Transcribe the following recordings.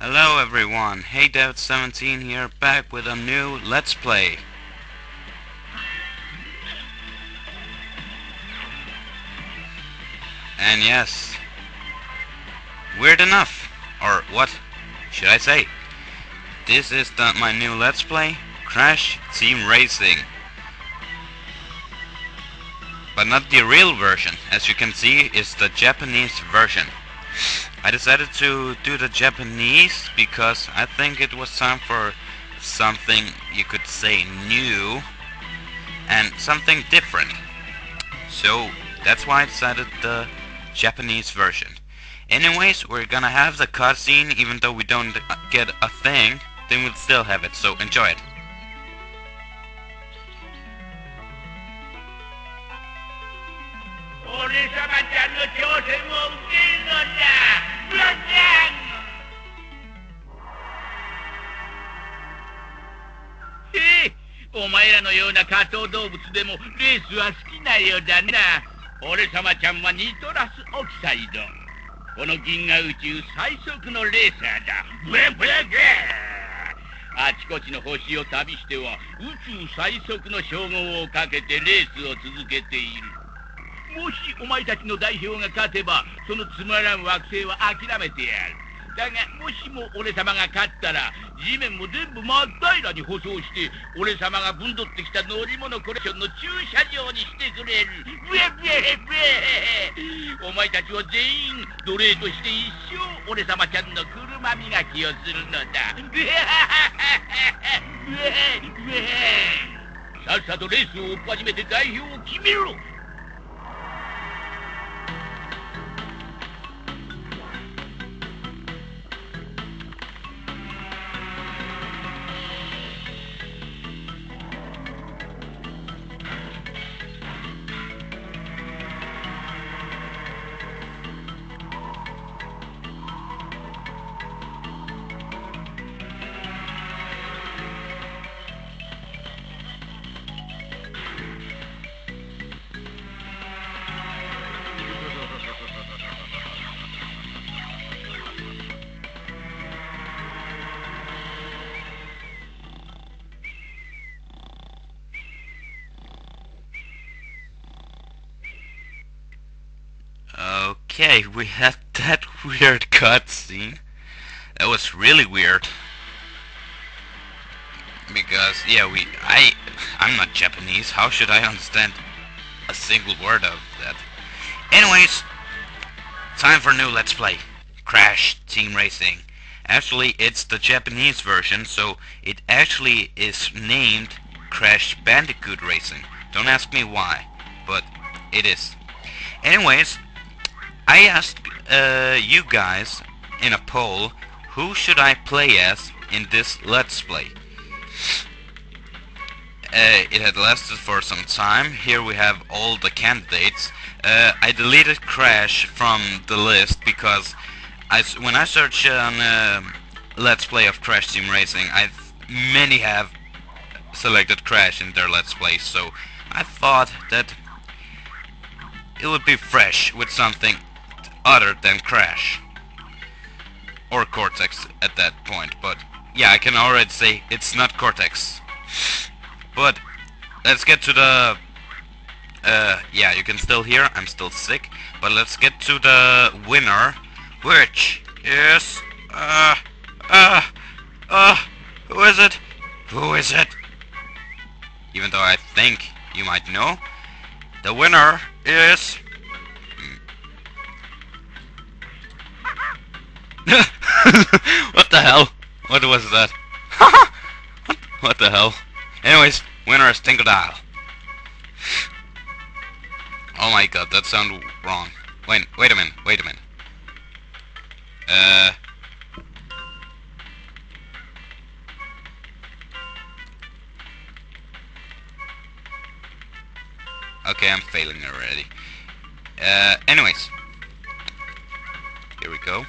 Hello everyone, HeyDev17 here, back with a new Let's Play. And yes, weird enough, or what should I say? This is my new Let's Play, Crash Team Racing. But not the real version, as you can see, is the Japanese version. I decided to do the Japanese because I think it was time for something you could say new and something different. So that's why I decided the Japanese version. Anyways, we're gonna have the cutscene. Even though we don't get a thing, then we'll still have it, so enjoy it. Hey, お前らのような下等動物でもレースは好きなようだな。俺様ちゃんはニトラスオキサイド。この銀河宇宙最速のレーサーだ。ブレブレブレ。あちこちの星を旅しては宇宙最速の称号をかけてレースを続けている。もしお前たちの代表が勝てば、そのつまらん惑星は諦めてやる。だがもしも俺様が勝ったら、地面も全部真っ平らに舗装して、俺様がぶんどってきた乗り物コレクションの駐車場にしてくれる。ブエブエブエ。お前たちは全員奴隷として一生俺様ちゃんの車磨きをするのだ。ブエブエブエ。さっさとレースを始めて代表を決めろ。Okay, we had that weird cutscene. That was really weird. Because, yeah, I'm not Japanese. How should I understand a single word of that? Anyways, time for new Let's Play. Crash Team Racing. Actually, it's the Japanese version, so it actually is named Crash Bandicoot Racing. Don't ask me why, but it is. Anyways, I asked you guys in a poll, who should I play as in this Let's Play? It had lasted for some time. Here we have all the candidates. I deleted Crash from the list because when I search on Let's Play of Crash Team Racing, many have selected Crash in their Let's Play, so I thought that it would be fresh with something other than Crash or Cortex at that point. But yeah, I can already say it's not Cortex. But let's get to the yeah, you can still hear I'm still sick, but let's get to the winner, which is who is it? Who is it? Even though I think you might know, the winner is what the hell? What was that? What the hell? Anyways, winner is Tinkle Dial. Oh my god, that sounded wrong. Wait a minute. Okay, I'm failing already. Anyways, Here we go.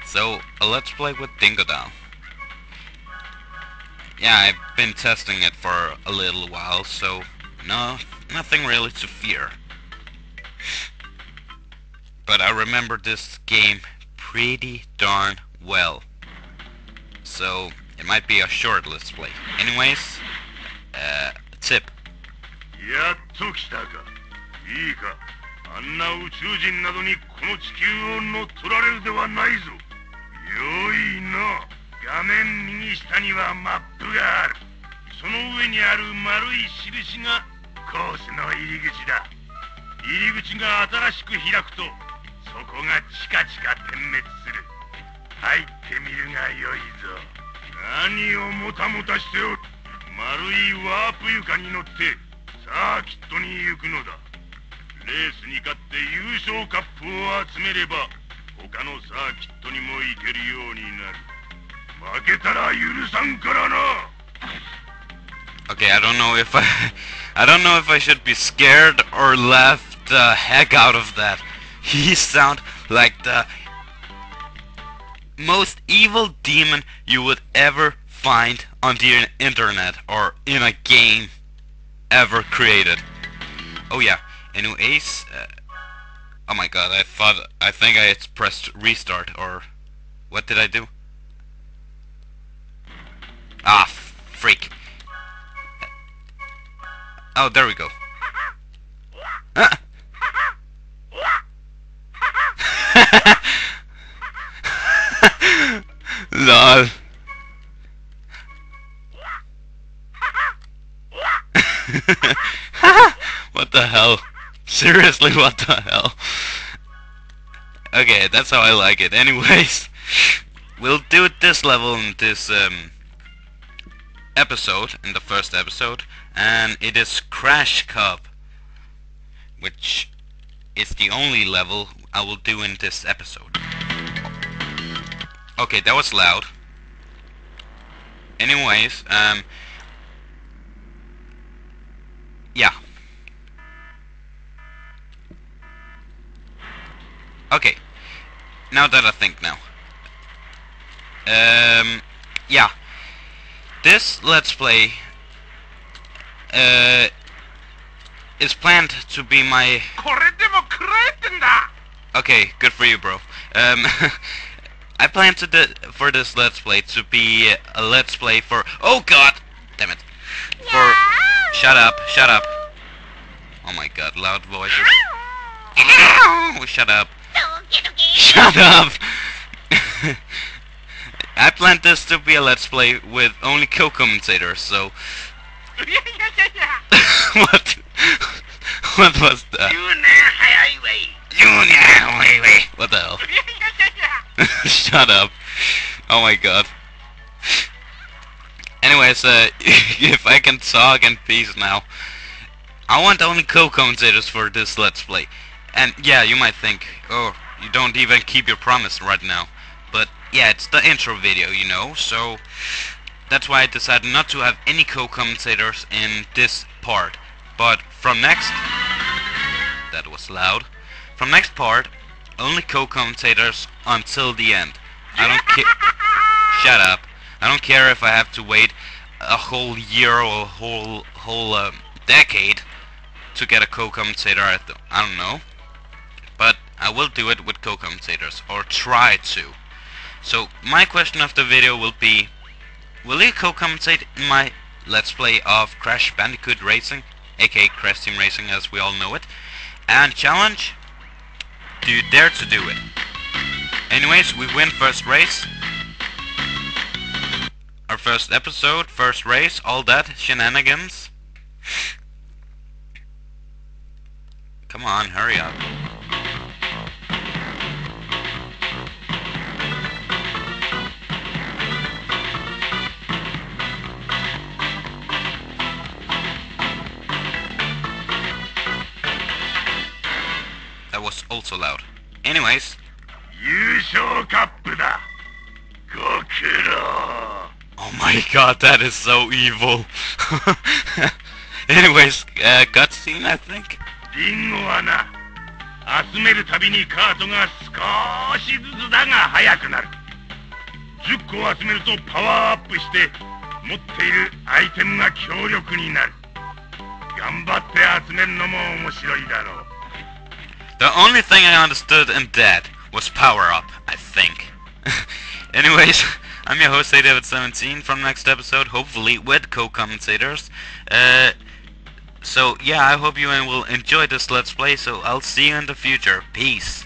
So, a let's play with Dingodile. Yeah, I've been testing it for a little while, so nothing really to fear. But I remember this game pretty darn well. So, it might be a short let's play. Anyways, tip. やっと来たか。いいか。あんな宇宙人などにこの地球を乗っ取られるではないぞ。よいな。画面右下にはマップがある。その上にある丸い印がコースの入り口だ。入り口が新しく開くと、そこがチカチカ点滅する。入ってみるがよいぞ。何をもたもたしておる。丸いワープ床に乗ってサーキットに行くのだ。レースに勝って優勝カップを集めれば他のサーキットにも行けるようになる。負けたら許さんからな。 Okay, I don't know if I should be scared or laugh the heck out of that. He sound like the most evil demon you would ever find on the internet or in a game ever created. Oh yeah, anyways, oh my god, I think I pressed restart, or what did I do? Ah, freak. Oh, there we go. Ah. Lol. What the hell? Seriously, what the hell? Okay, that's how I like it. Anyways, we'll do this level in this episode, in the first episode, and it is Crash Cup, which is the only level I will do in this episode. Okay, that was loud. Anyways, yeah. Okay, now that I think now. Yeah. This Let's Play is planned to be my... Okay, good for you, bro. I plan for this Let's Play to be a Let's Play for... Oh god! Damn it. For... Shut up, shut up. Oh my god, loud voices. Shut up. Shut up! I planned this to be a Let's Play with only co-commentators, so... What? What was that? What the hell? Shut up. Oh my god. Anyways, if I can talk in peace now. I want only co-commentators for this Let's Play. And yeah, you might think, oh, you don't even keep your promise right now. But yeah, it's the intro video, you know, so that's why I decided not to have any co-commentators in this part. But from next... That was loud. From next part, only co-commentators until the end. I don't care... Shut up. I don't care if I have to wait a whole year or a whole decade to get a co-commentator. I don't know. But I will do it with co-commentators, or try to. So my question of the video will be, will you co-commentate in my Let's Play of Crash Bandicoot Racing, aka Crash Team Racing as we all know it? And challenge, do you dare to do it? Anyways, we win first race. Our first episode, first race, all that shenanigans. Come on, hurry up. That was also loud. Anyways. Oh my god, that is so evil. Anyways, cutscene, I think. 集めるたびにカートが少しずつだが速くなる。10個集めるとパワーアップして持っているアイテムが強力になる。頑張って集めるのも面白いだろう。 The only thing I understood in that was power up, I think. Anyways, I'm your host, David17, from next episode, hopefully with co-commentators. So yeah, I hope you will enjoy this Let's Play, so I'll see you in the future. Peace.